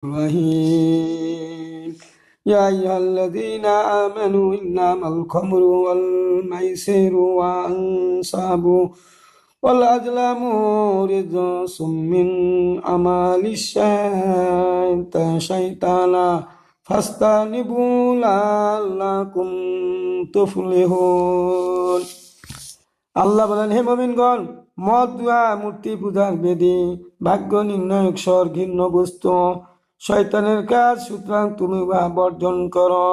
الرحيم يا أيها الذين آمنوا إنما الخمر والميسر والأنصاب والأزلام رجس من أعمال الشيطان فاجتنبوه لعلكم تفلحون। আল্লাহ বলেন, হে মুমিনগণ, মদ, জুয়া, মূর্তি পূজার বেদী, ভাগ্য নির্ণায়ক স্বর, ঘৃণ্য বস্তু, শয়তানের কাজ, সুতরাং তুমি উহা বর্জন করো।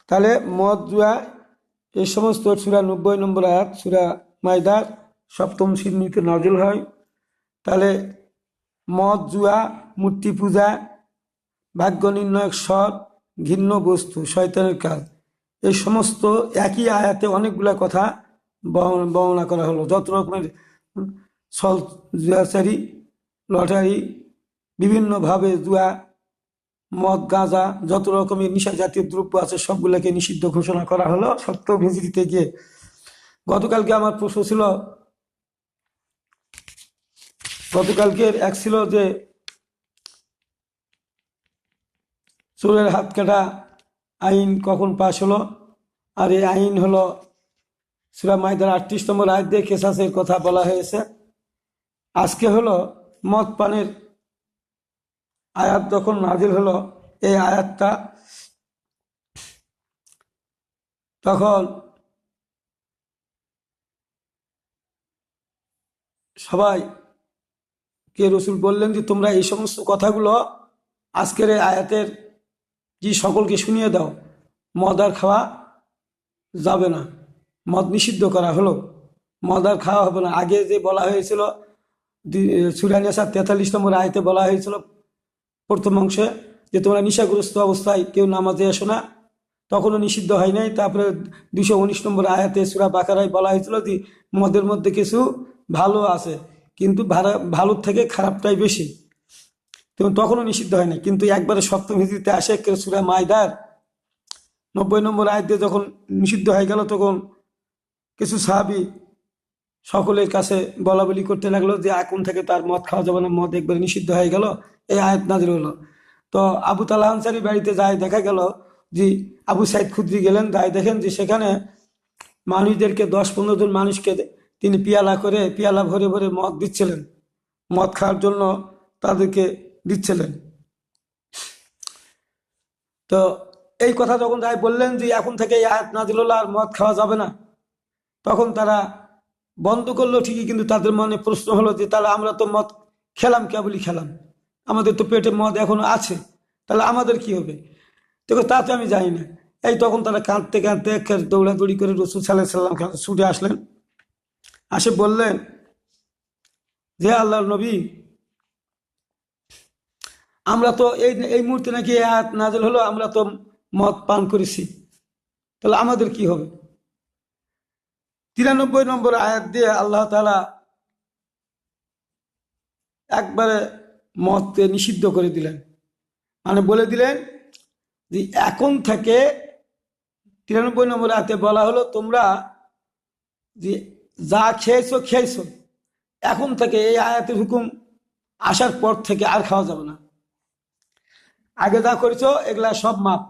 তাহলে মদ, জুয়া, এই সমস্ত সূরা 90 নম্বর আয়াত সূরা মাইদার 7ম শ্রেণীতে নাযিল হয়। তাহলে মদ, জুয়া, মূর্তি পূজা, ভাগ্য নির্ণায়ক স্বর, ঘৃণ্য বস্তু, শয়তানের কাজ, এই সমস্ত একই আয়াতে অনেকগুলা কথা বর্ণনা করা হলো। যত রকমের ছল, জুয়াচারি, লটারি, বিভিন্নভাবে জুয়া, মদ, গাঁজা, যত রকমের নিশা জাতীয় দ্রব্য আছে সবগুলোকে নিষিদ্ধ ঘোষণা করা হলো 7ম হিজরিতে গিয়ে। গতকালকে আমার প্রশ্ন ছিল, গতকালকের এক ছিল যে চোরের হাত কাটা আইন কখন পাশ হলো, আর এই আইন হলো সূরা মাইদার 38 নম্বর আয়াত দিয়ে কেসাসের কথা বলা হয়েছে। আজকে হলো মদ পানের আয়াত যখন নাজিল হলো, এই আয়াতটা তখন সবাইকে রসুল বললেন যে তোমরা এই সমস্ত কথাগুলো আজকের এই আয়াতের যে সকলকে শুনিয়ে দাও, মদ আর খাওয়া যাবে না, মদ নিষিদ্ধ করা হলো, মদ আর খাওয়া হবে না। আগে যে বলা হয়েছিল সূরা নিসা 43 নম্বর আয়াতে বলা হয়েছিল প্রথম অংশে যে তোমরা নিশাগ্রস্ত অবস্থায় কেউ নামাজে এসো না, তখনও নিষিদ্ধ হয় নাই। তারপরে 219 নম্বর আয়াতে সূরা বাকারায় বলা হয়েছিল যে মদের মধ্যে কিছু ভালো আছে, কিন্তু ভালোর থেকে খারাপটাই বেশি, তখনও নিষিদ্ধ হয় না। কিন্তু একবারে 7ম হিজরিতে আসে সূরা মাইদার 90 নম্বর আয়াতে যখন নিষিদ্ধ হয়ে গেল, তখন কিছু সাহাবী সকলের কাছে বলা বলি করতে লাগলো যে এখন থেকে তার মদ খাওয়া যাবে না, মদ একবারে নিষিদ্ধ হয়ে গেল। এই আয়াত নাযিল হলো। তো আবু তালহা আনসারী বাড়িতে যায়, দেখা গেল যে আবু সাইদ খুদরি গেলেন, যায় দেখেন যে সেখানে মানুষদেরকে 10-15 জন মানুষকে তিনি পিয়ালা ভরে ভরে মদ দিচ্ছিলেন, মদ খাওয়ার জন্য তাদেরকে দিচ্ছিলেন। তো এই কথা যখন যাই বললেন যে এখন থেকে এই আয়াত নাযিল হলো আর মদ খাওয়া যাবে না, তখন তারা বন্ধ করলো ঠিকই, কিন্তু তাদের মনে প্রশ্ন হলো যে তাহলে আমরা তো মদ খেলাম, কেবলই খেলাম, আমাদের তো পেটে মদ এখনো আছে, তাহলে আমাদের কি হবে? দেখো তা তো আমি জানি না। এই তখন তারা কাঁদতে কাঁদতে দৌড়াদৌড়ি করে রাসূল সাল্লাল্লাহু আলাইহি ওয়াসাল্লাম ছুটে আসলেন, আসে বললেন যে আল্লাহর নবী, আমরা তো এই মুহূর্তে নাকি আয়াত নাযিল হলো, আমরা তো মদ পান করেছি, তাহলে আমাদের কি হবে? 93 নম্বর আয়াত দিয়ে আল্লাহ তাআলা একবারে মদকে নিষিদ্ধ করে দিলেন, মানে বলে দিলেন যে এখন থেকে 93 নম্বর আয়াতে বলা হলো তোমরা যে যা খেয়েছো, এখন থেকে এই আয়াতের হুকুম আসার পর থেকে আর খাওয়া যাবে না, আগে যা করেছো এগুলা সব মাপ।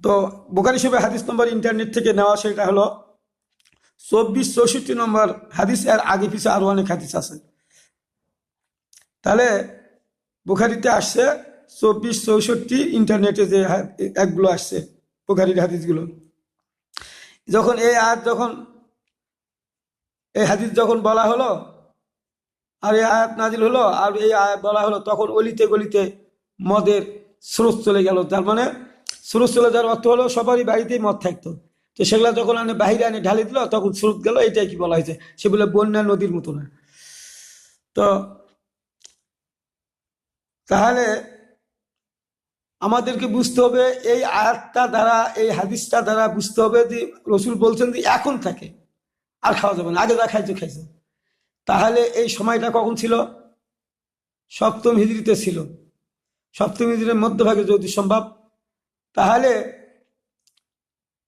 তো বুখারী শরীফের হাদিস নম্বর ইন্টারনেট থেকে নেওয়া, সেটা হলো 2464 নম্বর হাদিস। এর আগে পিছনে আরো অনেক হাদিস আছে। তাহলে বুখারীতে আসছে 2464, ইন্টারনেটে যে একগুলো আসছে বুখারীর হাদিসগুলো, যখন এই হাদিস যখন বলা হলো আর এই আয়াত নাজিল হলো আর এই আয়াত বলা হলো, তখন অলিতে গলিতে মদের স্রোত চলে গেল। তার মানে স্রোত চলে যাওয়ার অর্থ হলো সবারই বাড়িতেই মদ থাকতো, তো সেগুলা যখন বাহিরে আনে ঢালি দিল, তখন স্রোত গেল। এটাই কি বলা হয়েছে, সে বলে বন্যা নদীর মতো না। তো তাহলে আমাদেরকে বুঝতে হবে, এই আয়াতটা দ্বারা, এই হাদিসটা দ্বারা বুঝতে হবে যে রসুল বলছেন যে এখন থাকে আর খাওয়া যাবে না, আগে যা খাইছো। তাহলে এই সময়টা কখন ছিল? 7ম হিজরিতে ছিল, 7ম হিজরির মধ্যভাগে যদি সম্ভব। তাহলে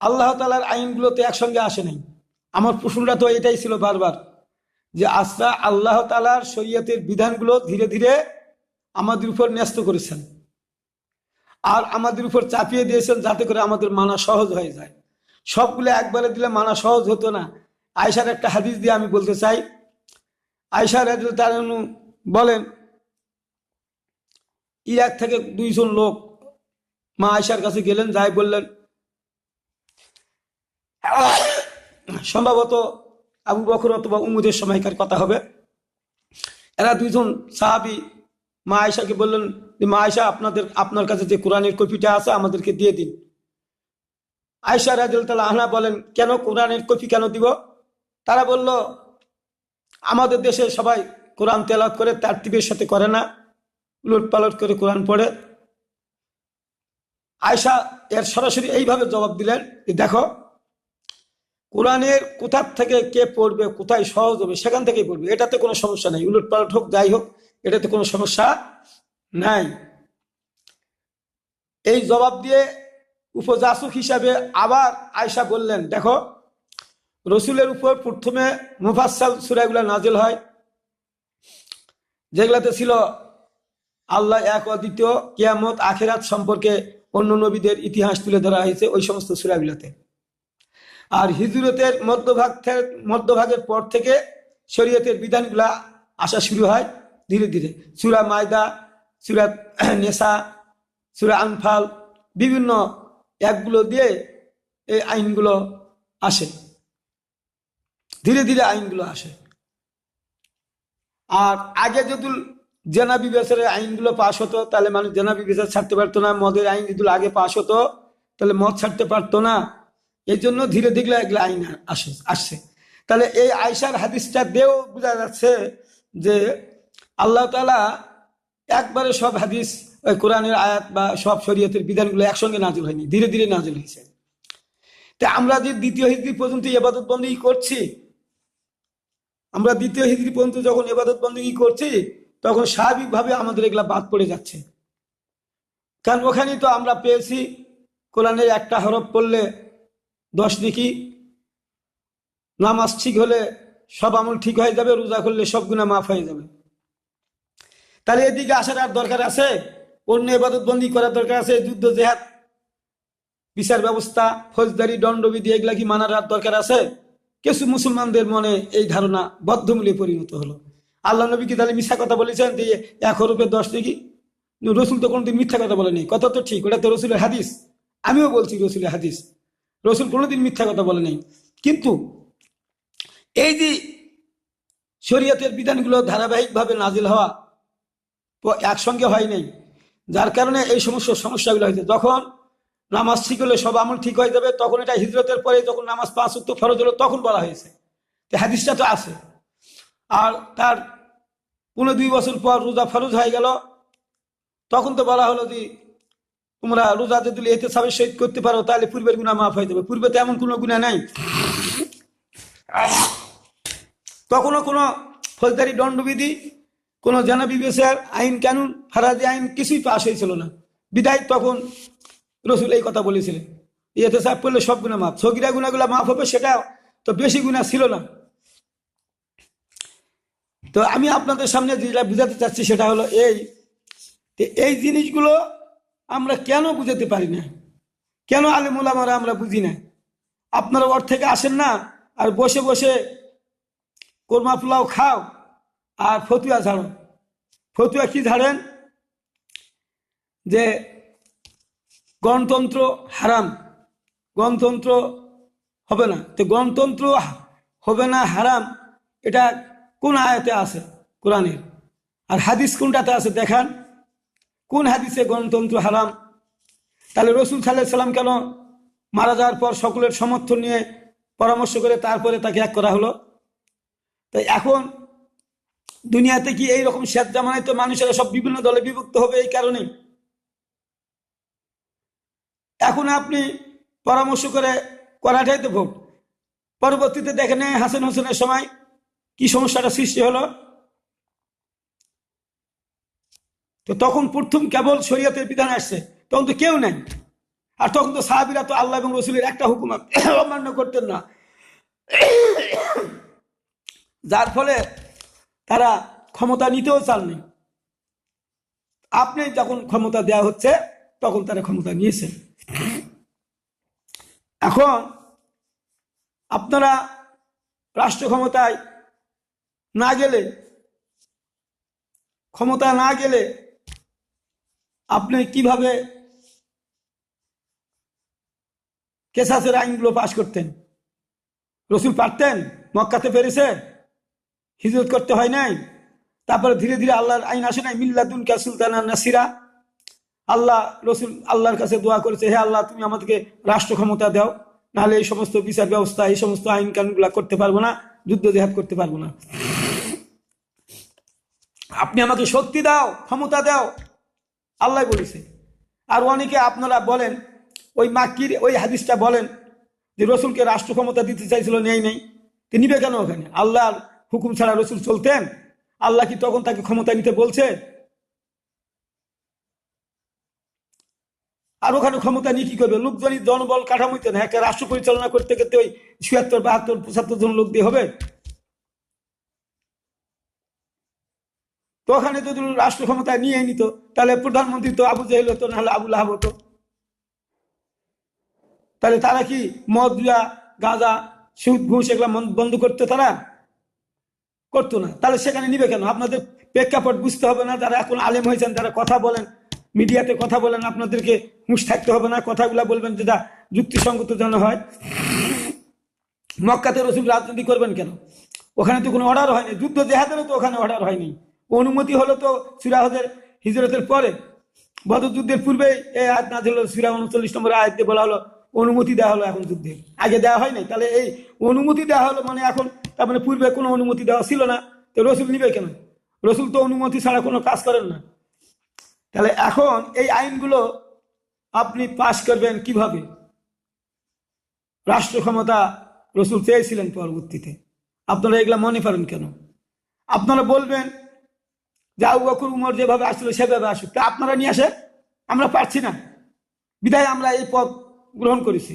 আল্লাহ তাআলার আইনগুলো তো একসঙ্গে আসে নাই। আমার প্রশ্নটা তো এটাই ছিল বারবার যে আচ্ছা আল্লাহ তাআলার শরীয়তের বিধানগুলো ধীরে ধীরে আমাদের উপর ন্যস্ত করেছেন আর আমাদের উপর চাপিয়ে দিয়েছেন, যাতে করে আমাদের মানা সহজ হয়ে যায়। সবগুলো একবারে দিলে মানা সহজ হতো না। আয়েশার একটা হাদিস দিয়ে আমি বলতে চাই। আয়েশা রাদিয়াল্লাহু আনহা বলেন, ইরাক থেকে 2জন লোক মা আয়েশার কাছে গেলেন, যাই বললেন, সম্ভবত আবু বকর অথবা উমরের সময়কার কথা হবে। এরা 2জন সাহাবী মা আয়েশাকে বললেন যে, মা আয়েশা, আপনার কাছে যে কোরআনের কপিটা আছে আমাদেরকে দিয়ে দিন। আয়েশা রাদিয়াল্লাহু আনহা বলেন, কেন কোরআনের কপি কেন দিব? তারা বলল, আমাদের দেশে সবাই কোরআন তেলাওয়াত করে, তারতিবের সাথে করে না, উলট পালট করে কোরআন পড়ে। আয়েশা এর সরাসরি এইভাবে জবাব দিলেন যে, দেখো, কোরআনের কোথা থেকে কে পড়বে, কোথায় সহজ হবে সেখান থেকেই পড়বে, এটাতে কোনো সমস্যা নাই। উলট পালট হোক, যাই হোক, এটাতে কোনো সমস্যা নাই। এই জবাব দিয়ে উপজাসুক হিসাবে আবার আয়েশা বললেন, দেখো, রসুলের উপর প্রথমে মুফাসসাল সূরাগুলো নাজিল হয়, যেগুলাতে ছিল আল্লাহ এক, অদ্বিতীয়, কিয়ামত, আখিরাত সম্পর্কে অন্য নবীদের ইতিহাস তুলে ধরা হয়েছে ওই সমস্ত সূরাগুলোতে। আর হিজরতের মধ্যভাগের পর থেকে শরীয়তের বিধানগুলা আসা শুরু হয় ধীরে ধীরে। সূরা মায়দা, সূরা নেসা, সূরা আনফাল, বিভিন্ন একগুলো দিয়ে এই আইনগুলো আসে, ধীরে ধীরে আইনগুলো আসে। আর আগে যদি জেনা বিবেচের আইনগুলো পাশ হতো, তাহলে মানুষ জেনা বিবেচনা ছাড়তে পারতো না। মদের আইন যদি আগে পাশ হতো, তাহলে মদ ছাড়তে পারতো না। এই জন্য ধীরে ধীরে এগুলো আইন আসছে। তাহলে এই আয়েশার হাদিসটা দিয়েও বোঝা যাচ্ছে যে আল্লাহ তাআলা একবারে সব হাদিস, ওই কোরআনের আয়াত বা সব শরীয়তের বিধানগুলো একসঙ্গে নাজিল হয়নি, ধীরে ধীরে নাজিল হয়েছে। তা আমরা যে 2য় হিজরি পর্যন্ত ইবাদত বন্দেগী করছি, আমরা 2য় হিজরি পর্যন্ত যখন ইবাদত বন্দেগী করছি, তখন স্বাভাবিকভাবে আমাদের এগুলা বাদ পড়ে যাচ্ছে। কারণ ওখানেই তো আমরা পেয়েছি কোরআনের একটা হরফ পড়লে 10 নেকি, নামাজ ঠিক হলে সব আমল ঠিক হয়ে যাবে, রোজা করলে সব গুনাহ মাফ হয়ে যাবে। তাহলে এদিকে আসার আর দরকার আছে? অন্য ইবাদত বন্দেগী করার দরকার আছে? যুদ্ধ জেহাদ, বিচার ব্যবস্থা, ফৌজদারি, দণ্ডবিধি, এগুলা কি মানার আর দরকার আছে? কিছু মুসলমানদের মনে এই ধারণা বদ্ধমূলে পরিণত হলো। আল্লাহ নবী কি তাহলে মিথ্যা কথা বলেছেন যে 1 হরফে 10 নেকি? রসুল তো কোনোদিন মিথ্যা কথা বলেনি। কথা তো ঠিক, ওটা তো রসুলের হাদিস। আমিও বলছি রসুলের হাদিস, রসুল কোনোদিন মিথ্যা কথা বলে নাই। কিন্তু এই যে শরীয়তের বিধানগুলো ধারাবাহিকভাবে নাজিল হওয়া একসঙ্গে হয় নাই, যার কারণে এই সমস্যাগুলো হয়েছে। যখন নামাজ ঠিক হলে সব আমল ঠিক হয়ে যাবে, তখন এটা হিজরতের পরে যখন নামাজ 5 ওয়াক্ত ফরজ হলো তখন বলা হয়েছে। হাদিসটা তো আছে। আর তার 2 বছর পর রোজা ফরজ হয়ে গেল, তখন তো বলা হলো যে তোমরা রোজা যদি ইহতিসাবের সহিত করতে পারো, তাহলে পূর্বের গুনাহ মাফ হয়ে যাবে। পূর্বে তো এমন কোনো গুনাহ নাই, তখনও কোনো ফৌজদারি দণ্ডবিধি, কোনো জেনা বিবেচনার আইন কানুন, ফারাজি আইন কিছুই পাশ হয়েছিল না। বিধায় তখন রসুল এই কথা বলেছিলেন, ইহতিসাব করলে সব গুনাহ মাফ, সগীরা গুনাহগুলো মাফ হবে, সেটা তো বেশি গুনাহ ছিল না। তো আমি আপনাদের সামনে যেটা বুঝাতে চাচ্ছি সেটা হলো এই জিনিসগুলো আমরা কেন বুঝাতে পারি না, কেন আলেম ওলামারা আমরা বুঝি না। আপনারা ওর থেকে আসেন না, আর বসে বসে কোরমা পোলাও খাও আর ফতুয়া ঝাড়ো। ফতুয়া কি ঝাড়েন? যে গণতন্ত্র হারাম, গণতন্ত্র হবে না। তো গণতন্ত্র হবে না, হারাম, এটা কোন আয়াতে আছে কোরআনের? আর হাদিস কোনটাতে আছে দেখান, কোন হাদিসে গণতন্ত্র হারাম? তাহলে রসুল সাল্লাল্লাহু আলাইহি সাল্লাম কেন মারা যাওয়ার পর সকলের সমর্থন নিয়ে পরামর্শ করে তারপরে তাকে এক করা হলো? তাই এখন দুনিয়াতে কি এইরকম শেষ জামানায় তো মানুষেরা সব বিভিন্ন দলে বিভক্ত হবে এই কারণে। এখন আপনি পরামর্শ করে করাটাই তো ভোট। পরবর্তীতে দেখেন হাসান হোসেনের সময় কি সমস্যাটা সৃষ্টি হলো। তো তখন প্রথম কেবল শরীয়তের বিধান আসছে, তখন তো কেউ নাই। আর তখন তো সাহাবীরা তো আল্লাহ এবং রসুলের একটা হুকুম অমান্য করতেন না। যার ফলে তারা ক্ষমতা নিতেও চাননি। আপনি যখন ক্ষমতা দেওয়া হচ্ছে তখন তারা ক্ষমতা নিয়েছে। এখন আপনারা রাষ্ট্র ক্ষমতায় না গেলে, আপনি কিভাবে কেসাসের আইনগুলো পাশ করতেন? রসুল পারতেন? মক্কাতে পেরেছে, হিজরত করতে হয় নাই। তারপরে ধীরে ধীরে আল্লাহর আইন আসে নাই, মিল্লাতুন কা সুলতানা নাসিরা। আল্লাহ রসুল আল্লাহর কাছে দোয়া করেছে, হে আল্লাহ তুমি আমাদেরকে রাষ্ট্র ক্ষমতা দাও, নাহলে এই সমস্ত বিচার ব্যবস্থা, এই সমস্ত আইন কানুনগুলা করতে পারবো না, যুদ্ধ জেহাদ করতে পারবো না। আপনি আমাকে শক্তি দাও, ক্ষমতা দাও, আল্লাহ বলেছে। আর অনেকে আপনারা বলেন, ওই মাক্কির ওই হাদিসটা বলেন যে রসুলকে রাষ্ট্র ক্ষমতা দিতে চাইছিল, নেই নেই, নিবে কেন? ওখানে আল্লাহর হুকুম ছাড়া রসুল চলতেন? আল্লাহ কি তখন তাকে ক্ষমতা নিতে বলছে? আর ওখানে ক্ষমতা নিয়ে কি করবে? লোকজনই জনবল কাঠামোতে না, একটা রাষ্ট্র পরিচালনা করতে করতে ওই ৭৬, ৭২, ৭৫ জন লোক দিয়ে হবে? তো ওখানে যদি রাষ্ট্র ক্ষমতা নিয়ে নিত, তাহলে প্রধানমন্ত্রী তো আবু জাহেল হতো, নাহলে আবুল আহাব হতো। তাহলে তারা কি মদ, জুয়া, গাঁজা, সুদ, ঘুষ এগুলা বন্ধ করতে? তারা করতো না। তাহলে সেখানে নিবে কেন? আপনাদের প্রেক্ষাপট বুঝতে হবে না? যারা এখন আলেম হয়েছেন, যারা কথা বলেন, মিডিয়াতে কথা বলেন, আপনাদেরকে হুঁশ থাকতে হবে না? কথাগুলা বলবেন যেটা যুক্তিসঙ্গত যেন হয়। মক্কাতে রসুল রাজনীতি করবেন কেন? ওখানে তো কোনো অর্ডার হয়নি, যুদ্ধ জেহাদেরও তো ওখানে অর্ডার হয়নি। অনুমতি হলো তো সূরা হিজরতের পরে, বদর যুদ্ধের পূর্বে এই আয়াত নাযিল হলো। সূরা ৩৯ নম্বর আয়াতে বলা হলো অনুমতি দেওয়া হলো এখন যুদ্ধে, আগে দেওয়া হয় নাই। তাহলে এই অনুমতি দেওয়া হলো মানে এখন, তার মানে পূর্বে কোনো অনুমতি দেওয়া ছিল না, তো রসুল নিবে কেন? রসুল তো অনুমতি ছাড়া কোনো কাজ করেন না। তাহলে এখন এই আইনগুলো আপনি পাশ করবেন কিভাবে? রাষ্ট্র ক্ষমতা রসুল চেয়েছিলেন পরবর্তীতে, আপনারা এগুলা মনে করেন কেন? আপনারা বলবেন যে আবু বকর উমর যেভাবে আসছিল সেভাবে আসুক, তা আপনারা নিয়ে আসে, আমরা পারছি না, বিধায় আমরা এই পথ গ্রহণ করেছি।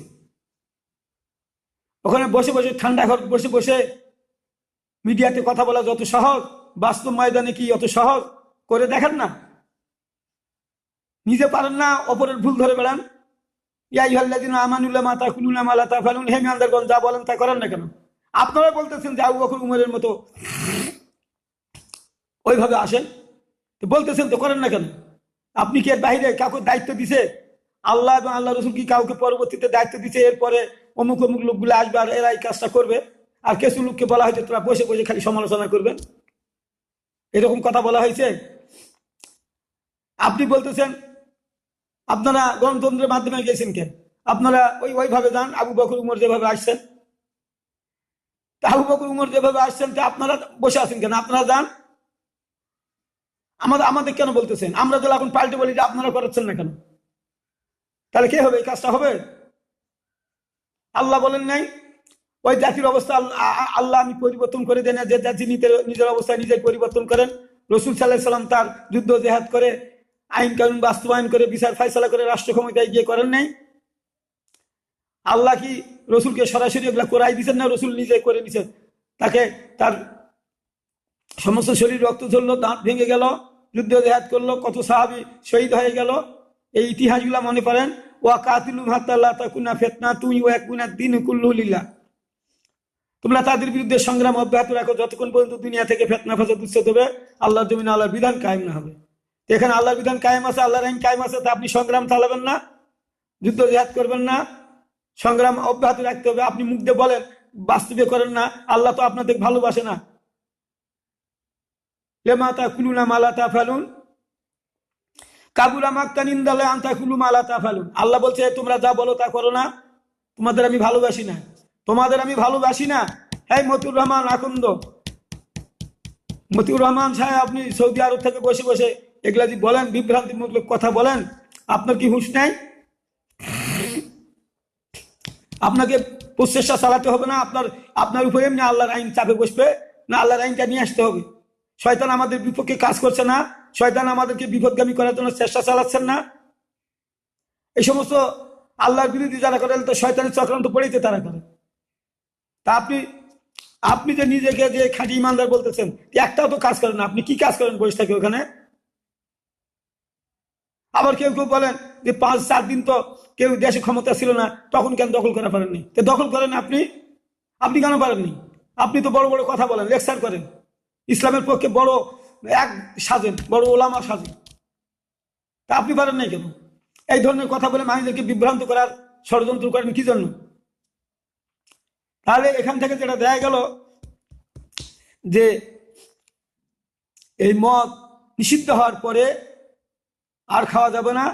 ওখানে বসে বসে, ঠান্ডা ঘর বসে বসে মিডিয়াতে কথা বলা যত সহজ, বাস্তব ময়দানে কি অত সহজ? করে দেখেন না, নিজে পারেন না, অপরের ভুল ধরে বেড়ান। ইয়া আইয়ুহাল্লাযীনা আমানু মা তাকুলুনা মা লা তাফআলুন, হে ইমানদারগণ যা বলেন তা করেন না কেন? আপনারা বলতেছেন যে আবু বকর উমরের মতো ওইভাবে আসেন, তো বলতেছেন তো করেন না কেন? আপনি কি এর বাইরে কাউকে দায়িত্ব দিছে? আল্লাহ এবং আল্লাহ রসুল কি কাউকে পরবর্তীতে দায়িত্ব দিছে এরপরে অমুক অমুক লোকগুলো আসবে আর এরা এই কাজটা করবে, আর কিছু লোককে বলা হয়েছে তোরা বসে বসে খালি সমালোচনা করবেন? এরকম কথা বলা হয়েছে? আপনি বলতেছেন আপনারা গণতন্ত্রের মাধ্যমে গেছেন কেন? আপনারা ওইভাবে যান, আবু বকর উমর যেভাবে আসছেন। আবু বকর উমর যেভাবে আসছেন, তো আপনারা বসে আছেন কেন? আপনারা যান, আমাদের কেন বলতেছেন? আমরা যদি এখন পাল্টে বলি যে আপনারা করাচ্ছেন না কেন, তাহলে কে হবে? এই কাজটা হবে? আল্লাহ বলেন নাই ওই জাতির অবস্থা আল্লাহ আমি পরিবর্তন করে দেন, যে জাতি নিজের অবস্থা নিজেই পরিবর্তন করেন। রসুল সাল্লাহ সাল্লাম তার যুদ্ধ জেহাদ করে, আইন কানুন বাস্তবায়ন করে, বিচার ফাইসলা করে রাষ্ট্র ক্ষমতায় গিয়ে করেন নাই? আল্লাহ কি রসুলকে সরাসরি এগুলা করাই দিচ্ছেন না? রসুল নিজে করে নিছেন। তাকে তার সমস্ত শরীর রক্ত ঝরলো, দাঁত ভেঙে গেল, যুদ্ধ জেহাদ করলো, কত সাহাবী শহীদ হয়ে গেল। এই ইতিহাসগুলা মনে করেন। ওয়া কাতিলুহুম হাত্তা লা তাকুনা ফিতনাতুন ওয়া ইয়াকুনা দ্বীনু কুল্লুহু লিল্লাহ। তোমরা তাদের বিরুদ্ধে সংগ্রাম অব্যাহত রাখো যতক্ষণ পর্যন্ত দুনিয়া থেকে ফিতনা ফাসাদ উচ্ছেদ হবে, আল্লাহর জমিনে আল্লাহর বিধান কায়েম না হবে। এখানে আল্লাহর বিধান কায়েম আছে, আল্লাহর আইন কায়েম আছে, তা আপনি সংগ্রাম চালাবেন না, যুদ্ধ জিহাদ করবেন না, সংগ্রাম অব্যাহত রাখতে হবে। আপনি মুখ দিয়ে বলেন, বাস্তবে করেন না। আল্লাহ তো আপনাদের ভালোবাসে না। লিমা তাকুলুনা মা লা তাফআলুন কাবুরা মাকতান ইনদাল্লাহি আন তাকুলু মা লা তাফআলুন। আল্লাহ বলছে তোমরা যা বলো তা করো না, তোমাদের আমি ভালোবাসি না, তোমাদের আমি ভালোবাসি না। হ্যাঁ মতিউর রহমান আকন্দ, মতিউর রহমান সাহেব, আপনি সৌদি আরব থেকে বসে বসে এগুলা যদি বলেন, বিভ্রান্তিমূলক কথা বলেন, আপনার কি হুঁশ নাই? আপনাকে প্রচেষ্টা চালাতে হবে না? আপনার উপরে এমনি আল্লাহর আইন চাপে বসবে না? আল্লাহর আইনটা নিয়ে আসতে হবে। শয়তান আমাদের বিপক্ষে কাজ করছে না? শয়তান আমাদেরকে বিপদগামী করার জন্য চেষ্টা চালাচ্ছেন না? এই সমস্ত আল্লাহর বিরোধী যারা করেন, তো শয়তানের চক্রান্ত পড়েইতে তারা করে। তা আপনি আপনি যে নিজেকে যে খাঁটি ইমানদার বলতেছেন, একটাও তো কাজ করেন না। আপনি কি কাজ করেন বসে থাকে ওখানে? আবার কেউ কেউ বলেন যে 5-4 দিন তো কেউ দেশে ক্ষমতা ছিল না, তখন কেন দখল করা পারেননি? তো দখল করেন আপনি, আপনি কেন পারেননি? আপনি তো বড় বড় কথা বলেন, লেকচার করেন, ইসলামের পক্ষে বড় এক সাজেন, বড় ওলামা সাজেন, তা আপনি পারেন নাই কেন? এই ধরনের কথা বলে মানুষদেরকে বিভ্রান্ত করার ষড়যন্ত্র করেন কি জন্য? তাহলে এখান থেকে যেটা দেখা গেল যে এই মদ নিষিদ্ধ হওয়ার পরে আর খাওয়া যাবে না,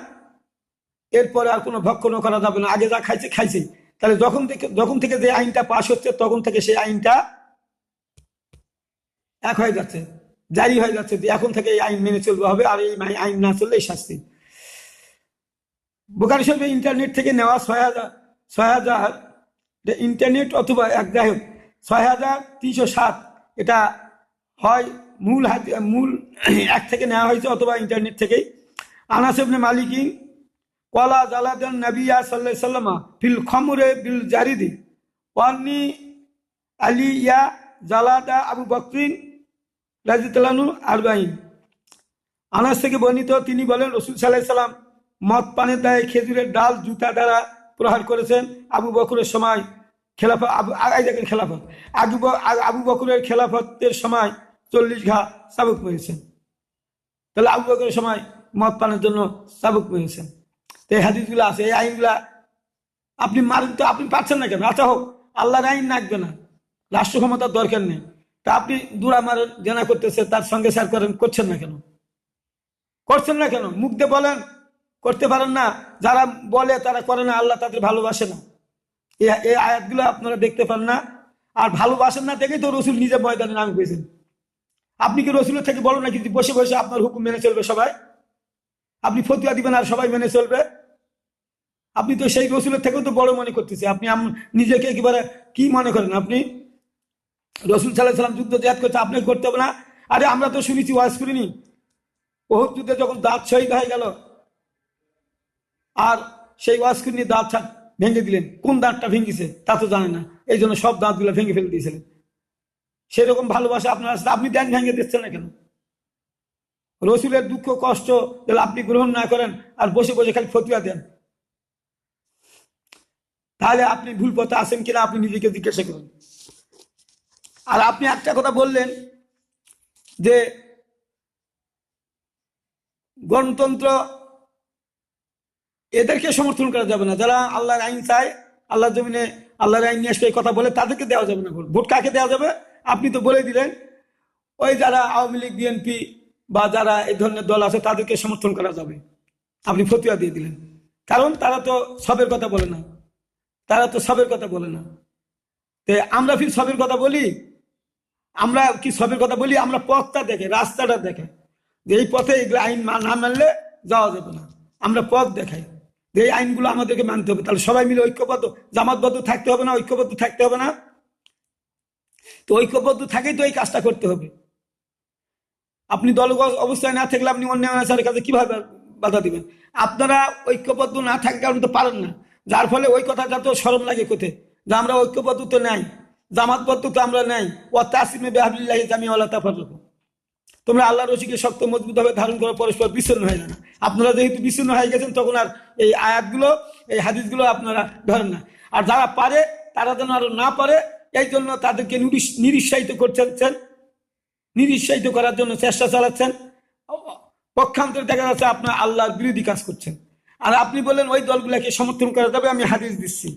এরপরে আর কোনো ভক্ষণ করা যাবে না। আগে যা খাইছে খাইছে। তাহলে যখন থেকে যে আইনটা পাশ হচ্ছে, তখন থেকে সেই আইনটা এক হয়ে যাচ্ছে, জারি হয়ে যাচ্ছে যে এখন থেকে এই আইন মেনে চলবে হবে, আর এই আইন না চললে এই শাস্তি। বুখারী শরীফে ইন্টারনেট থেকে নেওয়া ৬,০০০ ইন্টারনেট অথবা যাই হোক ৬,৩০৭, এটা হয় মূল এক থেকে নেওয়া হয়েছে অথবা ইন্টারনেট থেকেই। আনাস ইবনে মালিক কলা জালাদান নবিয়া সাল্লাল্লাহু আলাইহি ওয়াসাল্লাম ফিল খমরে বিল জারিদি ওয়ান্নি আলিয়া জালাদা আবু বকরিন রাদিয়াল্লাহু আনহু 40। আনাস থেকে বর্ণিত, তিনি বলেন রাসূল সাল্লাল্লাহু আলাইহি ওয়াসাল্লাম মদ পানের দায়ে খেজুরের ডাল জুতা দ্বারা প্রহার করেছেন আবু বকরের সময়। খেলাফত দেখেন, খেলাফত আবু বকরের খেলাফতের সময় 40 ঘা চাবুক মেরেছেন। তাহলে আবু বকরের সময় মদ পানের জন্য চাবুক মেরেছেন। তো এই হাদিসগুলো আছে, এই আইনগুলা আপনি মারেন তো, আপনি পাচ্ছেন না কেন? আচ্ছা হোক, আল্লাহর আইন লাগবে না, রাষ্ট্র ক্ষমতার দরকার নেই, তা আপনি দুরা মারেন, জেনা করতেছে, তার সঙ্গে স্যার করেন, করছেন না কেন? করছেন না কেন? মুখ দিয়ে বলেন, করতে পারেন না। যারা বলে তারা করে না, আল্লাহ তাদের ভালোবাসে না। এই আয়াতগুলো আপনারা দেখতে পান না, আর ভালোবাসেন না দেখেই তো রসুল নিজে ময়দানে নামে পেয়েছেন। আপনি কি রসুলের থেকে বলো নাকি বসে বসে আপনার হুকুম মেনে চলবে সবাই? আপনি ফতুয়া দিবেন আর সবাই মেনে চলবে? আপনি তো সেই রসুলের থেকেও তো বড় মনে করতেছে। আপনি নিজেকে একেবারে কি মনে করেন? আপনি রসুল সাল্লাল্লাহু আলাইহি ওয়াসাল্লাম যুদ্ধ জিহাদ করতে, আপনাকে করতে হবে না? আরে আমরা তো শুনেছি, ওয়াজ করিনি, ওহুদ যুদ্ধে যখন দাঁত শহীদ হয়ে গেল, আর সেই ওয়াজ করে দাঁত ভেঙে দিলেন, কোন দাঁতটা ভেঙেছে তা তো জানে না, এই জন্য সব দাঁতগুলো ভেঙে ফেলে দিয়েছিলেন। সেরকম ভালোবাসা আপনার আসলে আপনি দেন ভেঙে দিচ্ছেন না কেন? রসুলের দুঃখ কষ্ট আপনি গ্রহণ না করেন আর বসে বসে খালি ফতুয়া দেন, তাহলে আপনি ভুল পথে আছেন কিনা আপনি নিজেকে জিজ্ঞাসা করুন। আর আপনি একটা কথা বললেন যে গণতন্ত্র, এদেরকে সমর্থন করা যাবে না। যারা আল্লাহর আইন চায়, আল্লাহর জমিনে আল্লাহর আইন নিয়ে আসবে এই কথা বলে, তাদেরকে দেওয়া যাবে না ভোট। ভোট কাকে দেওয়া যাবে? আপনি তো বলে দিলেন, ওই যারা আওয়ামী লীগ, বিএনপি বা যারা এই ধরনের দল আছে তাদেরকে সমর্থন করা যাবে। আপনি ফতুয়া দিয়ে দিলেন, কারণ তারা তো সবের কথা বলে না, তারা তো সবের কথা বলে না। তো আমরা ফির সবের কথা বলি? আমরা কি সবের কথা বলি? আমরা পথটা দেখে, রাস্তাটা দেখে, যে এই পথে এগুলো আইন না মানলে যাওয়া যাবে না। আমরা পথ দেখাই যে এই আইনগুলো আমাদেরকে মানতে হবে। তাহলে সবাই মিলে ঐক্যবদ্ধ, জামাতবদ্ধ থাকতে হবে না? ঐক্যবদ্ধ থাকতে হবে না? তো ঐক্যবদ্ধ থাকেই তো এই কাজটা করতে হবে। আপনি দলগত অবস্থায় না থাকলে আপনি অন্য আচারের কাছে কিভাবে বাধা দিবেন? আপনারা ঐক্যবদ্ধ না থাকার কারণে তো পারেন না, যার ফলে ওই কথাটা তো শরম লাগে কোথায়, যে আমরা ঐক্যবদ্ধ তো নাই, জামাতবদ্ধ তো আমরা নাই। ও তাসিমে বিহাবিল্লাহি জামিআ ওয়ালা তাফাররাকু, তোমরা আল্লাহ রশিকে শক্ত মজবুত ভাবে ধারণ করে পরস্পর বিচ্ছিন্ন হয়ে যায় না। আপনারা যেহেতু বিচ্ছিন্ন হয়ে গেছেন, তখন আর এই আয়াতগুলো, এই হাদিসগুলো আপনারা ধরেন না। আর যারা পারে তারা যেন আরো না পারে, এই জন্য তাদেরকে নিরুৎসাহিত করছেন, নিরুৎসাহিত করার জন্য চেষ্টা চালাচ্ছেন। পক্ষান্তরে দেখা যাচ্ছে আপনার আল্লাহর বিরোধী কাজ করছেন। আর আপনি বললেন ওই দলগুলোকে সমর্থন করা যাবে। আমি হাদিস দিচ্ছি,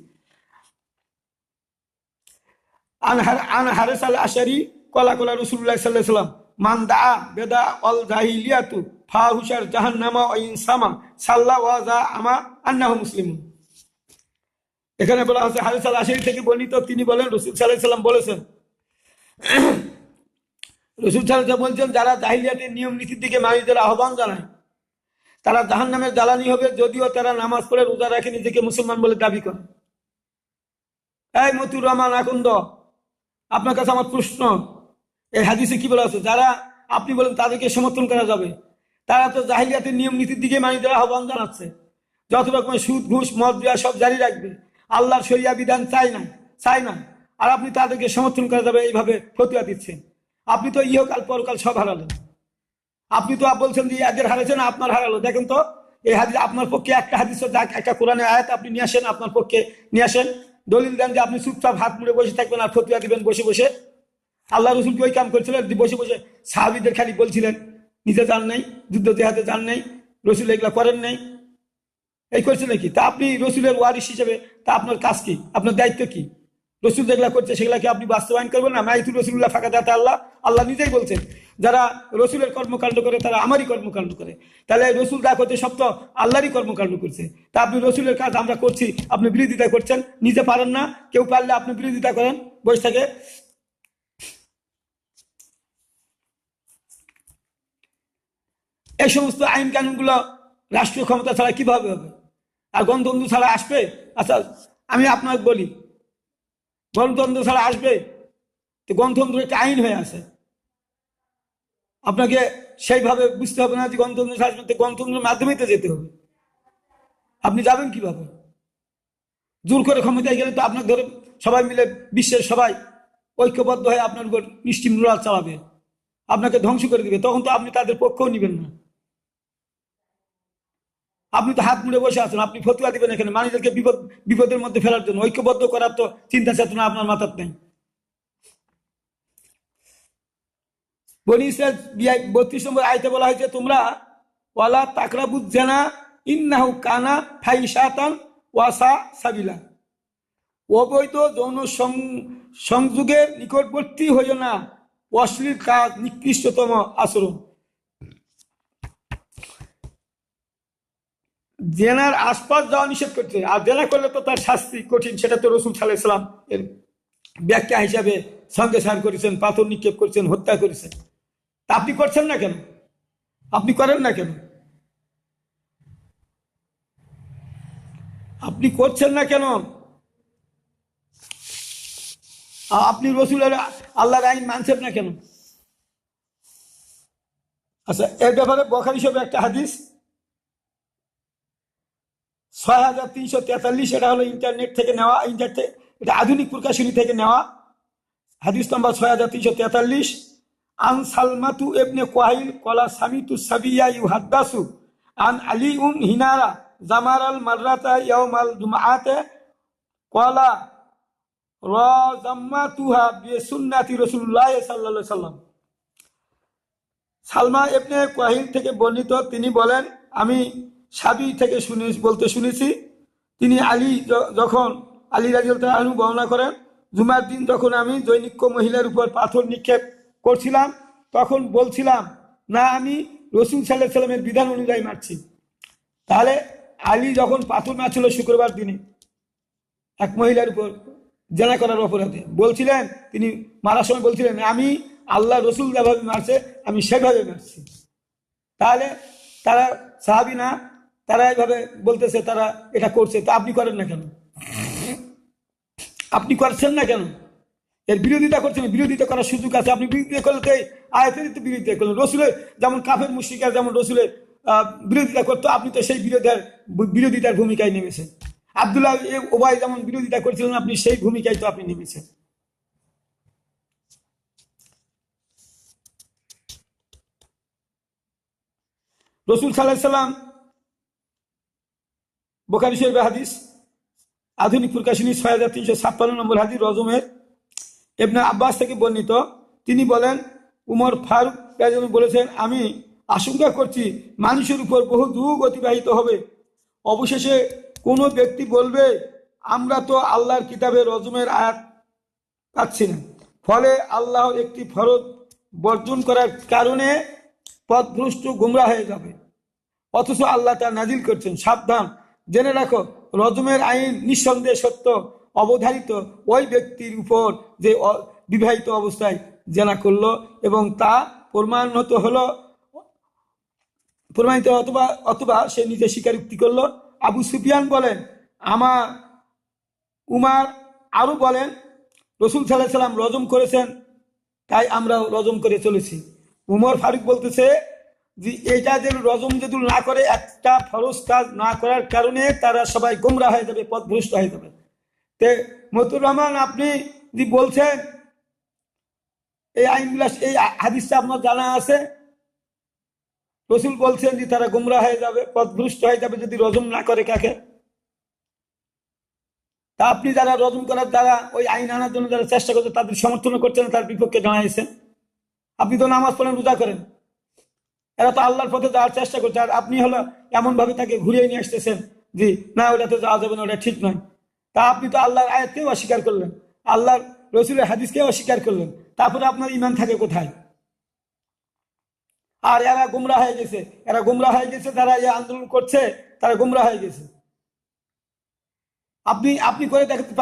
আন হারিস আল আশারি কলা কলা রাসূলুল্লাহ সাল্লাল্লাহু আলাইহি ওয়াসাল্লাম মান দা বেদা অল জাহিলিয়াতু ফাহুশার জাহান্নামা ওয়া ইনসামা সাল্লা ওয়া যা আমা আন্নাহু মুসলিমুন। এখানে বলা হচ্ছে হারিস আল আশারি থেকে বর্ণিত, তিনি বলেন রাসূল সাল্লাল্লাহু আলাইহি ওয়াসাল্লাম বলেছেন, রাসূল সাল্লাল্লাহু আলাইহি ওয়াসাল্লাম বলছেন, যারা জাহিলিয়াতের নিয়ম নীতির দিকে মানুষদের আহ্বান জানায় তারা জাহান্নামের জ্বালানি হবে, যদিও তারা নামাজ পড়ে রোজা রাখে নিজেকে মুসলমান বলে দাবি করে। এই মতিউর রহমান আকন্দ, আপনার কাছে আমার প্রশ্ন, এই হাদিসে কি বলা আছে? যারা আপনি বলেন তাদেরকে সমর্থন করা যাবে, তারা তো জাহিলিয়াতের নিয়ম নীতির দিকে মানুষদের আহ্বান জানাচ্ছে, যত রকমের সুদ ঘুষ মদ দেওয়া সব জারি রাখবে, আল্লাহর শরিয়া বিধান চাই না। আর আপনি তাদেরকে সমর্থন করা যাবে এইভাবে ফতুয়া দিচ্ছেন। আপনি তো ইহকাল পরকাল সব হারালেন। আপনি তো বলছেন যে এদের হারাইছেন, আপনার হারালো। দেখেন তো এই হাদিস আপনার পক্ষে একটা হাদিস, যাক একটা কোরআনের আয়াত আপনি নিয়ে আসেন, আপনার পক্ষে নিয়ে আসেন, দলিল দেন যে আপনি চুপচাপ হাত মুড়ে বসে থাকবেন আর ফতুয়া দিবেন বসে বসে। আল্লাহ রসুল কি ওই কাম করছিলেন? বসে বসে সাহাবীদের খালি বলছিলেন, নিজে যান নাই, যুদ্ধ জেহাদে যান নাই, রসুল এগুলা করেন নাই, এই করছে নাকি? তা আপনি রসুলের ওয়ারিস হিসেবে তা আপনার কাজ কি, আপনার দায়িত্ব কি? রসুল যেগুলা করছে সেগুলাকে আপনি বাস্তবায়ন করবেন না? মাইতুর রসুল্লাহ ফাঁকা দাতা আল্লাহ, আল্লাহ নিজেই বলছেন যারা রসুলের কর্মকাণ্ড করে তারা আমারই কর্মকাণ্ড করে। তাহলে রসুল যা করছে সব তো আল্লাহরই কর্মকাণ্ড করছে। তা আপনি রসুলের কাজ আমরা করছি, আপনি বিরোধিতা করছেন, নিজে পারেন না, কেউ পারলে আপনি বিরোধিতা করেন বসে থেকে। এই সমস্ত আইন কানুনগুলো রাষ্ট্রীয় ক্ষমতা ছাড়া কিভাবে হবে? আর গণতন্ত্র ছাড়া আসবে? আচ্ছা আমি আপনাকে বলি, গণতন্ত্র ছাড়া আসবে? তো গণতন্ত্র একটা আইন হয়ে আছে, আপনাকে সেইভাবে বুঝতে হবে না যে গণতন্ত্র ছাড়া আসবে, গণতন্ত্রের মাধ্যমেই তো যেতে হবে। আপনি যাবেন কিভাবে? জোর করে ক্ষমতায় গেলে তো আপনার ধরে সবাই মিলে, বিশ্বের সবাই ঐক্যবদ্ধ হয়ে আপনার উপর নিষ্ঠিমূল চালাবে, আপনাকে ধ্বংস করে দিবে, তখন তো আপনি তাদের পক্ষও নিবেন না। আপনি তো হাত মুড়ে বসে আছেন, আপনি ফতুয়া দিবেন এখানে মানুষদেরকে বিপদের মধ্যে ফেলার জন্য। ঐক্যবদ্ধ করার তো চিন্তা চেতনা আপনার মাথার নেই। বনি ইসরাইল 32 নম্বর আয়াতে বলা হয়েছে, তোমরা ওয়ালা তাকরাবুজ জানা ইন্নাহু কানা ফাইশাতান ওয়াসা সাবিলা, অবৈধ যৌন সংযোগের নিকটবর্তী হইও না, অশ্লীল কাজ নিকৃষ্টতম আচরণ। জেনার আশপাশ যাওয়া নিষেধ করছে, আর জেনা করলে তো তার শাস্তি কঠিন, সেটা তো রসুল সাল্লাল্লাহু আলাইহি সাল্লাম এর ব্যাখ্যা হিসাবে সঙ্গে সার করেছেন, পাথর নিক্ষেপ করেছেন, হত্যা করেছেন। তা আপনি করছেন না কেন? আপনি করেন না কেন? আপনি করছেন না কেন? আপনি রসুলের আল্লাহর আইন মানছেন না কেন? আচ্ছা এর ব্যাপারে বুখারী শরীফে একটা হাদিস 6343, এটা হলো ইন্টারনেট থেকে নেওয়া, এটা আধুনিক প্রকাশনী থেকে নেওয়া। হাদিস নম্বর 6343, আন সালমাতু ইবনে কুহাইল ক্বালা সামিতু সাবিয়া ইউহাদ্দাসু আন আলিউন হিনারা জামারাল মাররাতা ইয়াউমাল জুমআতে ক্বালা রাজাম্মাতুহা বিসুন্নাতি রাসূলুল্লাহ সাল্লাল্লাহু আলাইহি সাল্লাম। সালমা ইবনে কুহাইল থেকে বর্ণিত, তিনি বলেন, আমি সাবি থেকে বলতে শুনেছি, তিনি যখন আলী রাদিয়াল্লাহু আনহু বর্ণনা করেন, জুমার দিন যখন আমি জৈনিক মহিলার উপর পাথর নিক্ষেপ করছিলাম, তখন বলছিলাম না আমি রসুল সাল্লাল্লাহু আলাইহি সাল্লামের বিধান অনুযায়ী মারছি। তাহলে আলী যখন পাথর মারছিল শুক্রবার দিনে এক মহিলার উপর জেনা করার অপরাধে, বলছিলেন, তিনি মারার সময় বলছিলেন আমি আল্লাহ রসুল যেভাবে মারছে আমি সেভাবে মারছি। তাহলে তারা সাহাবী না, তারা এইভাবে বলতেছে তারা এটা করছে, তা আপনি করেন না কেন? আপনি করছেন না কেন? এর বিরোধিতা করছেন, বিরোধিতা করার সুযোগ আছে। আপনি বিরোধিতা করলে তো আয়াতের বিরোধিতা করলেন। রসুলের যেমন কাফের মুশরিকরা যেমন রসুলের বিরোধিতা করতো, আপনি তো সেই বিরোধিতার ভূমিকায় নেমেছেন। আব্দুল্লাহ ওবাই যেমন বিরোধিতা করছিলেন, আপনি সেই ভূমিকায় তো আপনি নেমেছেন। রসুল সাল্লাল্লাহু আলাইহি সাল্লাম, বুখারী শরীফের হাদিস, আধুনিক প্রকাশনী 6356 নম্বর হাদিস, রজমের ইবনে আব্বাস থেকে বর্ণিত, তিনি বলেন, উমর ফারুক রাদিয়াল্লাহু বলেছেন, আমি আশঙ্কা করছি মানুষের উপর বহু যুগ অতিবাহিত হবে, অবশেষে কোনো ব্যক্তি বলবে আমরা তো আল্লাহর কিতাবে রজমের আয়াত পাচ্ছি না, ফলে আল্লাহ একটি ফরজ বর্জন করার কারণে পথভ্রষ্ট গোমরা হয়ে যাবে, অথচ আল্লাহ তা নাজিল করছেন। সাবধান, জেনে রাখো রজমের আইন নিঃসন্দেহে সত্য, অবধারিত ওই ব্যক্তির উপর যে বিবাহিত অবস্থায় জেনা করলো এবং তা প্রমাণিত অথবা সে নিজে স্বীকারোক্তি করলো। আবু সুফিয়ান বলেন, উমার আরো বলেন, রসুল সাল্লাল্লাহু আলাইহি সাল্লাম রজম করেছেন, তাই আমরা রজম করে চলেছি। উমর ফারুক বলতেছে যে এটা যে রজম যদি না করে, একটা ফরজ কাজ না করার কারণে তারা সবাই গোমরা হয়ে যাবে, পথভ্রষ্ট হয়ে যাবে। তে মতুর রহমান, আপনি যে বলছেন এই আইনগুলা, এই হাদিসটা আপনার জানা আছে, রসুল বলছেন যে তারা গুমরা হয়ে যাবে, পথভ্রষ্ট হয়ে যাবে যদি রজম না করে কাকে। তা আপনি যারা রজম করার দ্বারা ওই আইন আনার জন্য যারা চেষ্টা করছে তাদের সমর্থন করছেন, তার বিপক্ষে জানাইছেন। আপনি তো নামাজ পড়েন, রোজা করেন, এরা তো আল্লাহর পথে যাওয়ার চেষ্টা করছে, আর আপনি হলো এমন ভাবে তাকে ঘুরিয়ে নিয়ে আসতেছেন যে না ওটাতে যাওয়া যাবে না, ওটা ঠিক নয়। তা আপনি তো আল্লাহর আয়াতকেও অস্বীকার করলেন, আল্লাহর রসুলের হাদিসকেও অস্বীকার করলেন, তারপরে আপনার ইমান থাকে কোথায়? আর এরা গুমরা হয়ে গেছে, এরা গুমরা হয়ে গেছে, তারা এই আন্দোলন করছে, তারা গুমরা হয়ে গেছে। আপনি আপনি করে দেখাতে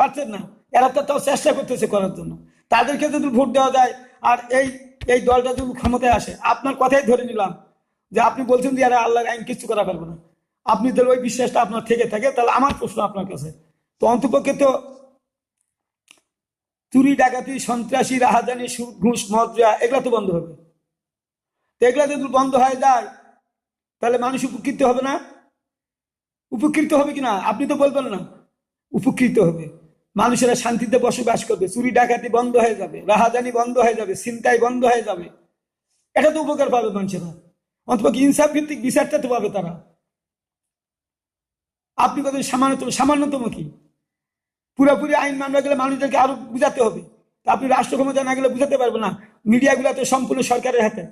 পারছেন না। এরা তো তাও চেষ্টা করতেছে করার জন্য। তাদেরকে যদি ভোট দেওয়া যায়, আর এই এই দলটা যদি ক্ষমতায় আসে, আপনার কথাই ধরে নিলাম যে আপনি বলছেন যে এরা আল্লাহর আইন কিছু করা পারবে না, আপনি তাহলে ওই বিশ্বাসটা আপনার থেকে থাকে, তাহলে আমার প্রশ্ন আপনার কাছে, তো অন্তপক্ষে তো চুরি ডাকাতি সন্ত্রাসী রাহাজানি সুদ ঘুষ মদরা এগুলা তো বন্ধ হবে। তো এগুলা যদি বন্ধ হয়ে যায় তাহলে মানুষ উপকৃত হবে না? উপকৃত হবে কিনা আপনি তো বলবেন না। উপকৃত হবে, মানুষেরা শান্তিতে বসবাস করবে, চুরি ডাকাতি বন্ধ হয়ে যাবে, রাহাজানি বন্ধ হয়ে যাবে, ছিনতাই বন্ধ হয়ে যাবে। এটা তো উপকার পাবে মানুষেরা, অন্তপক্ষে ইনসাফ ভিত্তিক বিচারটা তো পাবে তারা। আপনি কত সামান্যতম কি? পুরোপুরি আইন মানতে গেলে মানুষদেরকে আরো বুঝাতে হবে। তা আপনি রাষ্ট্র ক্ষমতা না গেলে বুঝাতে পারবেন না। মিডিয়াগুলো তো সম্পূর্ণ সরকারের হাতে।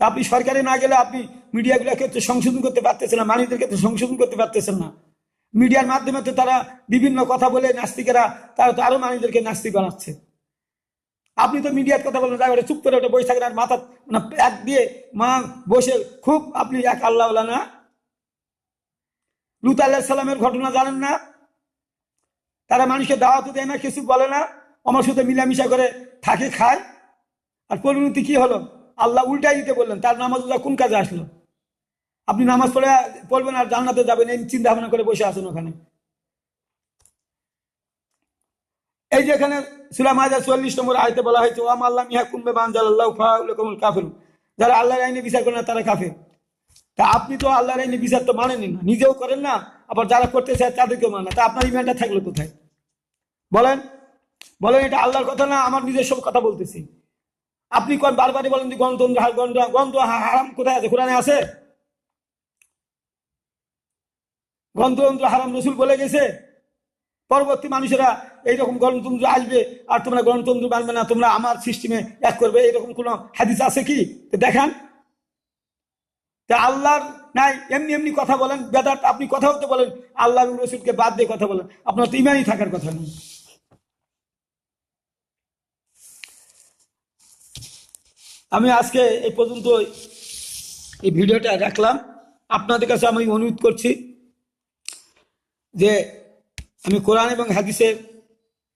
তা আপনি সরকারে না গেলে আপনি মিডিয়াগুলোকে তো সংশোধন করতে পারতেছেন না, মানুষদেরকে তো সংশোধন করতে পারতেছেন না। মিডিয়ার মাধ্যমে তো তারা বিভিন্ন কথা বলে, নাস্তিকেরা তারা তো আরো মানুষদেরকে নাস্তিক বানাচ্ছে। আপনি তো মিডিয়ার কথা বলেন, তাই চুপ করে ওটা বসে থাকেন, আর মাথা এক দিয়ে মা বসে খুব আপনি এক আল্লাহ না। লুত আলাইহিস সালামের ঘটনা জানেন না? তারা মানুষকে দাওয়াতও দেয় না, কিছু বলে না, আমার সাথে মিলামিশা করে থাকে, খায়। আর পরিণতি কি হলো? আল্লাহ উল্টাই দিতে বললেন। তার নামাজ কোন কাজে আসলো? আপনি নামাজ পড়বেন আর জান্নাতে যাবেন এই চিন্তা ভাবনা করে বসে আছেন ওখানে। এই যে এখানে সূরা মাইদা ৪৪ নম্বর আয়াতে বলা হয়েছে, ওয়া মান লাম ইয়াহকুম বিমা আনজালাল্লাহু ফাউলাইকুমুল কাফিরুন, যারা আল্লাহর আইনে বিচার করে না তারা কাফের। তা আপনি তো আল্লাহর আইনে বিচার তো মানেন না, নিজেও করেন না, আবার যারা করতে চায় তাদেরকেও মানে না। তা আপনার ইমানটা থাকলো কোথায়? বলেন বলেন, এটা আল্লাহর কথা না আমার নিজের সব কথা বলতেছি। আপনি কোন বারবারই বলেন যে গণতন্ত্র হারাম, কোথায় আছে? কোরআনে আছে গণতন্ত্র হারাম? রসুল বলে গেছে। পরবর্তী মানুষেরা এইরকম গণতন্ত্র আসবে আর তোমরা গণতন্ত্র মানবে না, তোমরা আমার সিস্টেমে এক করবে, এরকম কোন হাদিস আছে কি? দেখান। তা আল্লাহর নাই এমনি এমনি কথা বলেন, বেদাত আপনি কথা বলতে বলেন, আল্লাহ এবং রসুলকে বাদ দিয়ে কথা বলেন, আপনার তো ইমানই থাকার কথা নেই। আমি আজকে এই পর্যন্ত এই ভিডিওটা রাখলাম। আপনাদের কাছে আমি অনুরোধ করছি যে আমি কোরআন এবং হাদিসের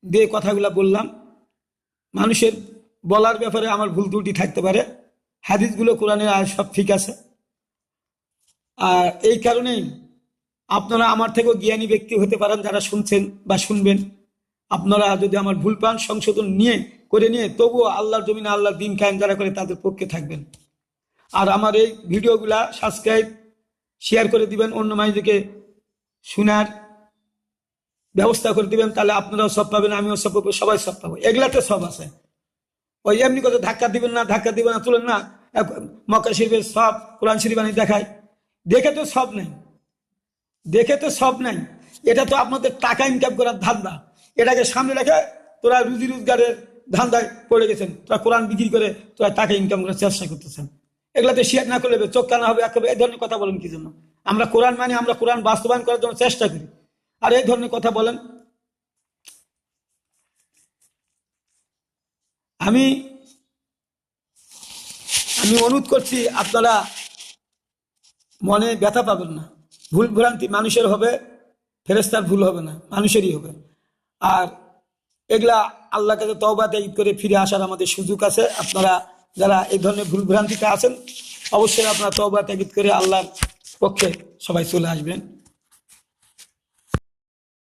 দিয়ে কথাগুলো বললাম। মানুষের বলার ব্যাপারে আমার ভুল ত্রুটি থাকতে পারে, হাদিসগুলো কোরআনের আয়াত সব ঠিক আছে। আর এই কারণেই আপনারা আমার থেকেও জ্ঞানী ব্যক্তি হতে পারেন, যারা শুনছেন বা শুনবেন। আপনারা যদি আমার ভুল পান সংশোধন করে নিয়ে তবুও আল্লাহর জমিনে আল্লাহর দিন কায়েম যারা করে তাদের পক্ষে থাকবেন। আর আমার এই ভিডিওগুলা সাবস্ক্রাইব শেয়ার করে দিবেন, অন্য মানুষদেরকে শোনার ব্যবস্থা করে দিবেন, তাহলে আপনারাও সব পাবেন, আমিও সব পাবো, সবাই সব পাবো। এগুলাতে সব আছে। ওই এমনি কথা ধাক্কা দিবেন না, তুলেন না মক্কা শরীফের সব কোরআন শরীফ আনি দেখায়, দেখে তো সব নাই। এটা তো আপনাদের টাকা ইনকাম করার ধান্দা। এটাকে সামনে রেখে তোরা রুজি রোজগারের ধান্দায় পড়ে গেছেন, তোরা কোরআন বিক্রি করে তোরা টাকা ইনকাম করার চেষ্টা করতেছেন। এগুলাতে শেয়ার না করলে চোখ কানা হবে, এই ধরনের কথা বলেন কি জন্য? আমরা কোরআন মানি, আমরা কোরআন বাস্তবায়ন করার জন্য চেষ্টা করি, আর এই ধরনের কথা বলেন। আমি অনুরোধ করছি, আপনারা মনে ব্যথা পাবেন না। ভুল ভ্রান্তি মানুষের হবে, ফেরেশতার ভুল হবে না, মানুষেরই হবে। আর এগুলা আল্লাহর কাছে তওবা করে ফিরে আসার আমাদের সুযোগ আছে। আপনারা যারা এই ধরনের ভুল ভ্রান্তিতে আছেন অবশ্যই আপনারা তওবা করে আল্লাহর পক্ষে সবাই চলে আসবেন।